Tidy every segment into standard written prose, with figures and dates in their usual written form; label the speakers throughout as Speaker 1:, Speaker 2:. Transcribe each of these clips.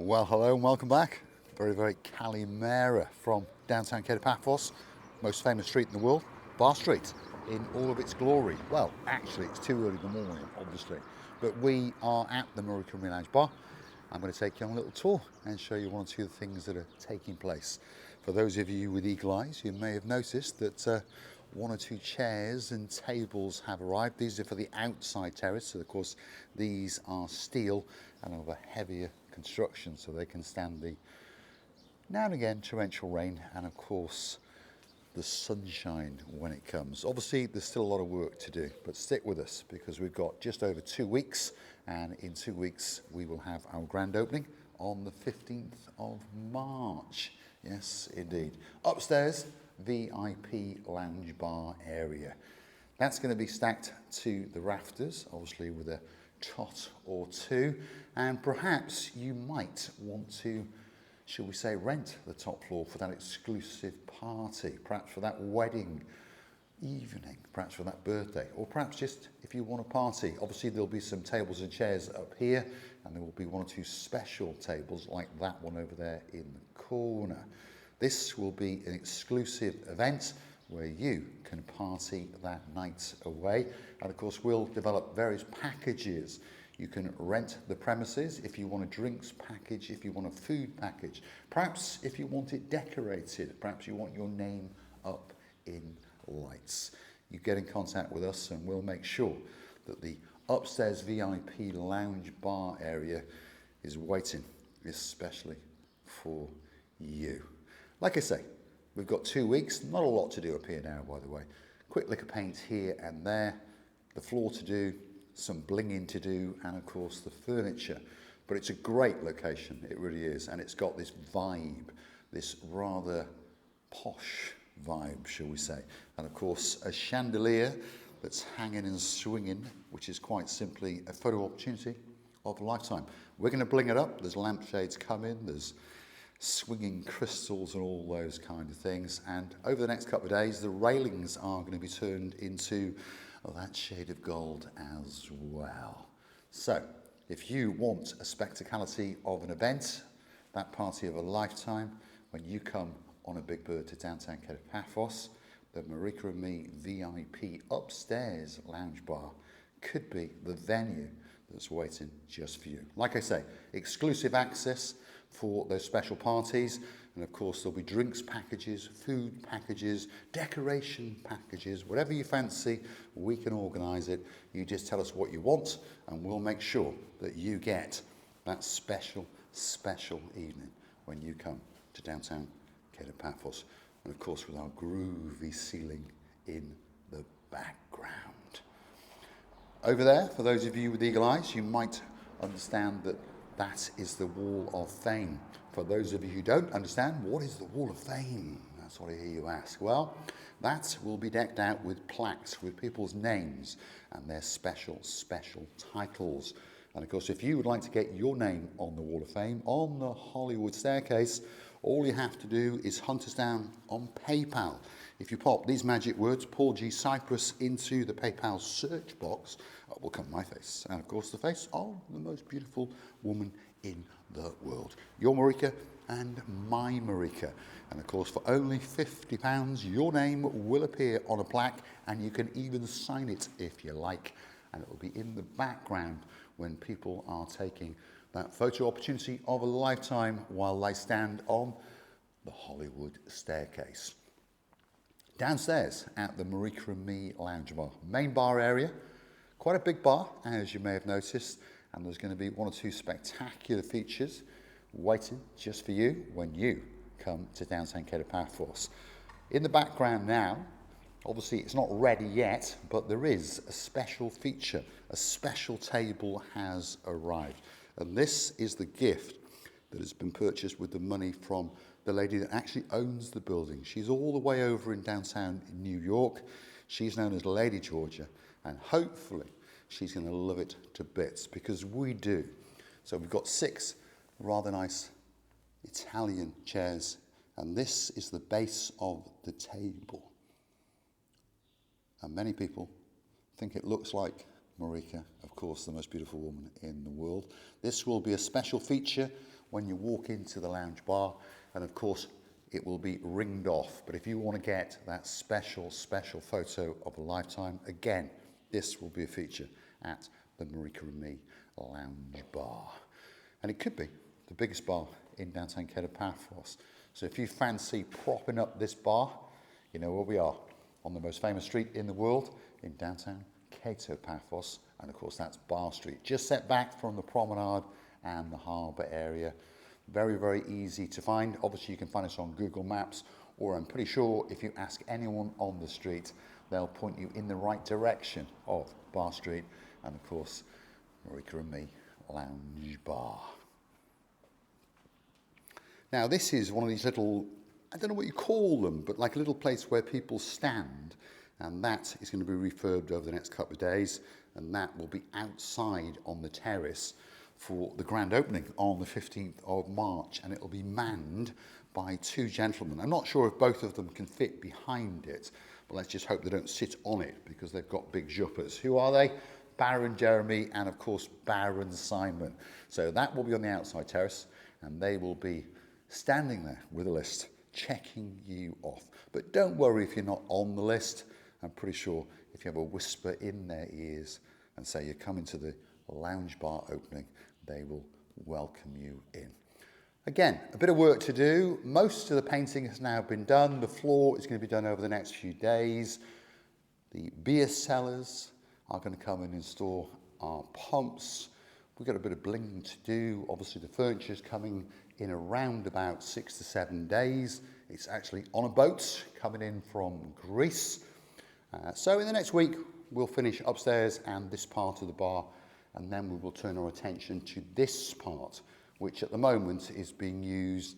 Speaker 1: Well, hello and welcome back. Very Calimera from downtown Paphos, most famous street in the world, Bar Street, in all of its glory. Well, actually, it's too early in the morning, obviously, but we are at the Marika Lounge Bar. I'm going to take you on a little tour and show you one or two of the things that are taking place. For those of you with eagle eyes, you may have noticed that one or two chairs and tables have arrived. These are for the outside terrace, so of course these are steel and of a heavier construction, so they can stand the now and again torrential rain and of course the sunshine when it comes. Obviously there's still a lot of work to do, but stick with us because we've got just over 2 weeks, and in 2 weeks we will have our grand opening on the 15th of March. Yes, indeed. Upstairs, VIP lounge bar area. That's going to be stacked to the rafters, obviously with a tot or two, and perhaps you might want to, shall we say, rent the top floor for that exclusive party, perhaps for that wedding evening, perhaps for that birthday, or perhaps just if you want a party. Obviously there'll be some tables and chairs up here, and there will be one or two special tables like that one over there in the corner. This will be an exclusive event where you can party that night away. And of course, we'll develop various packages. You can rent the premises if you want a drinks package, if you want a food package. Perhaps if you want it decorated, perhaps you want your name up in lights. You get in contact with us and we'll make sure that the upstairs VIP lounge bar area is waiting, especially for you. Like I say, we've got 2 weeks, not a lot to do up here now, by the way. Quick lick of paint here and there, the floor to do, some blinging to do, and of course the furniture. But it's a great location, it really is, and it's got this vibe, this rather posh vibe, shall we say. And of course, a chandelier that's hanging and swinging, which is quite simply a photo opportunity of a lifetime. We're going to bling it up. There's lampshades coming, there's swinging crystals and all those kind of things, and over the next couple of days the railings are going to be turned into that shade of gold as well. So if you want a spectacality of an event, that party of a lifetime, when you come on a big bird to downtown Paphos, the Marika and Me VIP upstairs lounge bar could be the venue that's waiting just for you. Like I say, exclusive access for those special parties, and of course there'll be drinks packages, food packages, decoration packages, whatever you fancy, we can organise it. You just tell us what you want and we'll make sure that you get that special evening when you come to downtown Paphos, and of course with our groovy ceiling in the background. Over there, for those of you with eagle eyes, you might understand that that is the Wall of Fame. For those of you who don't understand, what is the Wall of Fame? That's what I hear you ask. Well, that will be decked out with plaques with people's names and their special titles. And of course, if you would like to get your name on the Wall of Fame, on the Hollywood staircase, all you have to do is hunt us down on PayPal. If you pop these magic words, Paul G. Cyprus, into the PayPal search box, will come my face. And of course, the face of the most beautiful woman in the world. Your Marika and my Marika. And of course, for only £50, your name will appear on a plaque, and you can even sign it if you like. And it will be in the background when people are taking that photo opportunity of a lifetime while they stand on the Hollywood staircase. Downstairs at the Marika and Me Lounge Bar, main bar area, quite a big bar, as you may have noticed, and there's going to be one or two spectacular features waiting just for you when you come to downtown Paphos. In the background now, obviously it's not ready yet, but there is a special feature. A special table has arrived, and this is the gift that has been purchased with the money from the lady that actually owns the building. She's all the way over in downtown New York. She's known as Lady Georgia, and hopefully she's going to love it to bits, because we do. So we've got 6 rather nice Italian chairs, and this is the base of the table. And many people think it looks like Marika, of course, the most beautiful woman in the world. This will be a special feature when you walk into the lounge bar, and of course it will be ringed off. But if you want to get that special photo of a lifetime, again, this will be a feature at the Marika and Me Lounge Bar. And it could be the biggest bar in downtown Paphos. So if you fancy propping up this bar, you know where we are, on the most famous street in the world in downtown Paphos. And of course that's Bar Street, just set back from the promenade and the harbour area. Very, very easy to find. Obviously you can find us on Google Maps, or I'm pretty sure if you ask anyone on the street, they'll point you in the right direction of Bar Street and of course Marika and Me Lounge Bar. Now this is one of these little, I don't know what you call them, but like a little place where people stand, and that is going to be refurbed over the next couple of days, and that will be outside on the terrace for the grand opening on the 15th of March, and it will be manned by two gentlemen. I'm not sure if both of them can fit behind it, but let's just hope they don't sit on it because they've got big juppers. Who are they? Baron Jeremy and of course Baron Simon. So that will be on the outside terrace, and they will be standing there with a list checking you off. But don't worry if you're not on the list. I'm pretty sure if you have a whisper in their ears and say you're coming to the lounge bar opening, they will welcome you in. Again, a bit of work to do. Most of the painting has now been done. The floor is going to be done over the next few days. The beer cellars are going to come and install our pumps. We've got a bit of bling to do. Obviously the furniture is coming in around about 6 to 7 days. It's actually on a boat coming in from Greece. So in the next week, we'll finish upstairs and this part of the bar, and then we will turn our attention to this part, which at the moment is being used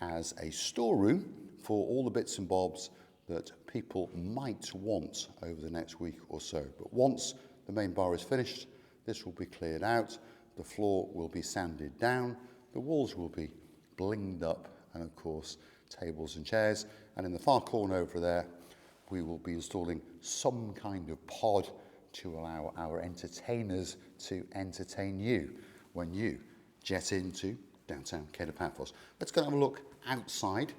Speaker 1: as a storeroom for all the bits and bobs that people might want over the next week or so. But once the main bar is finished, this will be cleared out, the floor will be sanded down, the walls will be blinged up, and of course tables and chairs, and in the far corner over there we will be installing some kind of pod to allow our entertainers to entertain you when you jet into downtown Paphos. Let's go and have a look outside,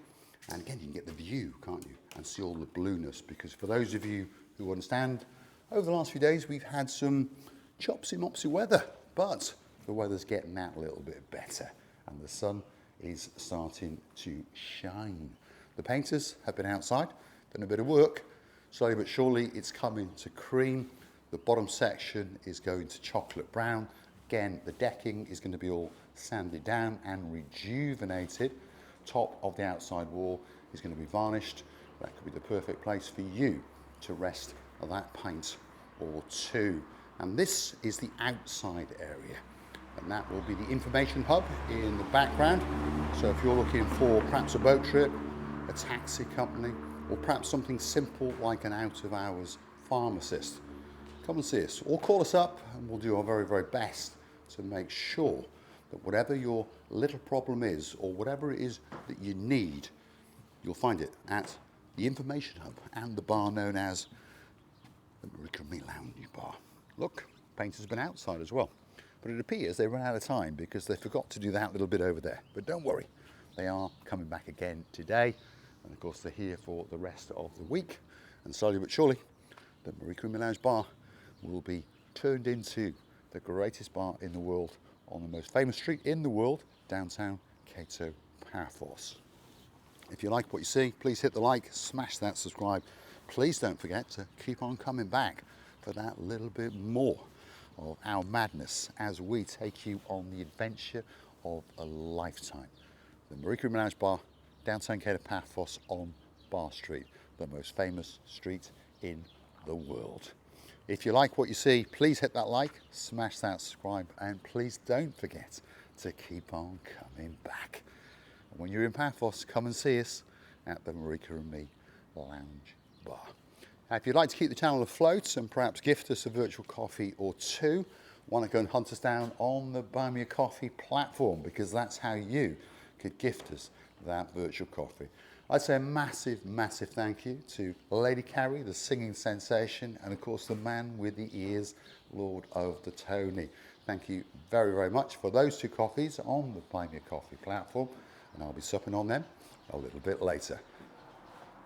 Speaker 1: and again you can get the view, can't you, and see all the blueness, because for those of you who understand, over the last few days we've had some chopsy mopsy weather, but the weather's getting out a little bit better and the sun is starting to shine. The painters have been outside, done a bit of work. Slowly but surely it's coming to cream. The bottom section is going to chocolate brown. Again, the decking is going to be all sanded down and rejuvenated. Top of the outside wall is going to be varnished. That could be the perfect place for you to rest that paint or two. And this is the outside area, and that will be the information hub in the background. So if you're looking for perhaps a boat trip, a taxi company, or perhaps something simple like an out-of-hours pharmacist, come and see us or call us up and we'll do our very, very best to make sure that whatever your little problem is or whatever it is that you need, you'll find it at the information hub and the bar known as the Marika and Me Lounge Bar. Look, painters have been outside as well, but it appears they ran out of time because they forgot to do that little bit over there. But don't worry, they are coming back again today, and of course they're here for the rest of the week, and slowly but surely the Marika and Me Lounge Bar will be turned into the greatest bar in the world on the most famous street in the world, downtown Paphos. If you like what you see, please hit the like, smash that subscribe. Please don't forget to keep on coming back for that little bit more of our madness as we take you on the adventure of a lifetime. The Marika and Me Lounge Bar, downtown Paphos on Bar Street, the most famous street in the world. If you like what you see, please hit that like, smash that subscribe, and please don't forget to keep on coming back. And when you're in Paphos, come and see us at the Marika and Me Lounge Bar. Now, if you'd like to keep the channel afloat and perhaps gift us a virtual coffee or two, why not go and hunt us down on the Buy Me a Coffee platform, because that's how you could gift us that virtual coffee. I'd say a massive, massive thank you to Lady Carrie, the singing sensation, and of course the man with the ears, Lord of the Tony. thank you very, very much for those 2 coffees on the Buy Me a Coffee platform, and I'll be supping on them a little bit later.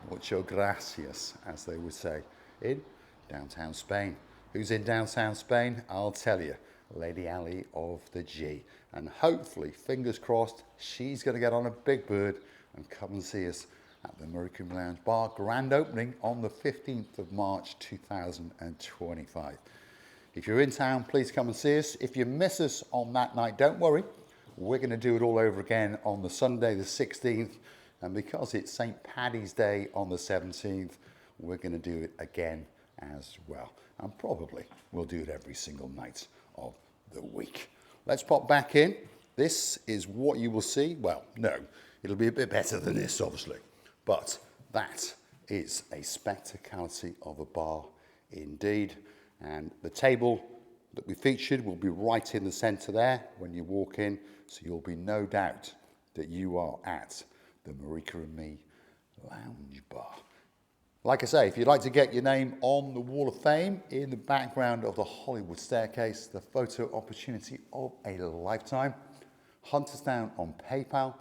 Speaker 1: Mucho gracias, as they would say in downtown Spain. Who's in downtown Spain? I'll tell you, Lady Ali of the G. And hopefully, fingers crossed, she's going to get on a big bird and come and see us at the Marika Lounge Bar grand opening on the 15th of March 2025. If you're in town, please come and see us. If you miss us on that night, don't worry. We're going to do it all over again on the Sunday, the 16th. And because it's St. Paddy's Day on the 17th, we're going to do it again as well. And probably we'll do it every single night of the week. Let's pop back in. This is what you will see. Well, no, it'll be a bit better than this, obviously. But that is a spectacality of a bar indeed. And the table that we featured will be right in the centre there when you walk in. So you'll be no doubt that you are at the Marika and Me Lounge Bar. Like I say, if you'd like to get your name on the Wall of Fame in the background of the Hollywood staircase, the photo opportunity of a lifetime, hunt us down on PayPal,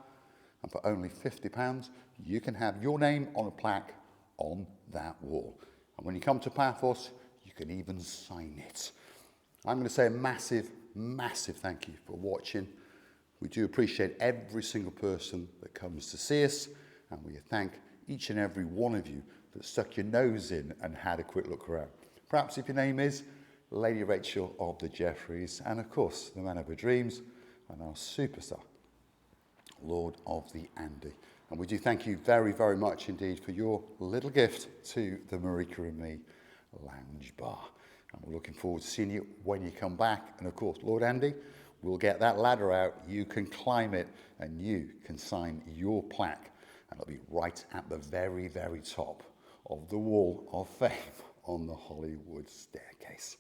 Speaker 1: and for only £50, you can have your name on a plaque on that wall. And when you come to Paphos, you can even sign it. I'm going to say a massive, massive thank you for watching. We do appreciate every single person that comes to see us, and we thank each and every one of you that stuck your nose in and had a quick look around. Perhaps if your name is Lady Rachel of the Jeffreys, and of course the man of her dreams, and our superstar, Lord of the Andy. And we do thank you very, very much indeed for your little gift to the Marika and Me Lounge Bar. And we're looking forward to seeing you when you come back. And of course, Lord Andy, we'll get that ladder out, you can climb it, and you can sign your plaque. And it'll be right at the very, very top of the Wall of Fame on the Hollywood staircase.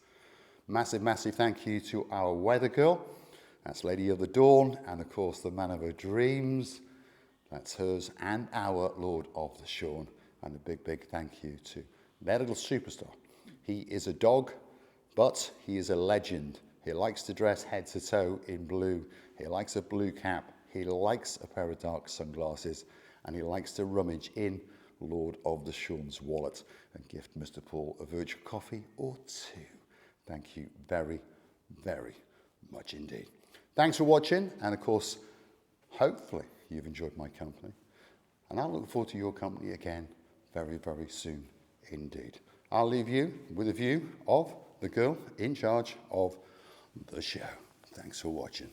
Speaker 1: Massive, massive thank you to our weather girl. That's Lady of the Dawn, and of course the man of her dreams. That's hers and our Lord of the Shorn. And a big, big thank you to their little superstar. He is a dog, but he is a legend. He likes to dress head to toe in blue. He likes a blue cap. He likes a pair of dark sunglasses. And he likes to rummage in Lord of the Shorn's wallet and gift Mr. Paul a virtual coffee or 2. Thank you very, very much indeed. Thanks for watching. And of course, hopefully you've enjoyed my company. And I'll look forward to your company again very, very soon indeed. I'll leave you with a view of the girl in charge of the show. Thanks for watching.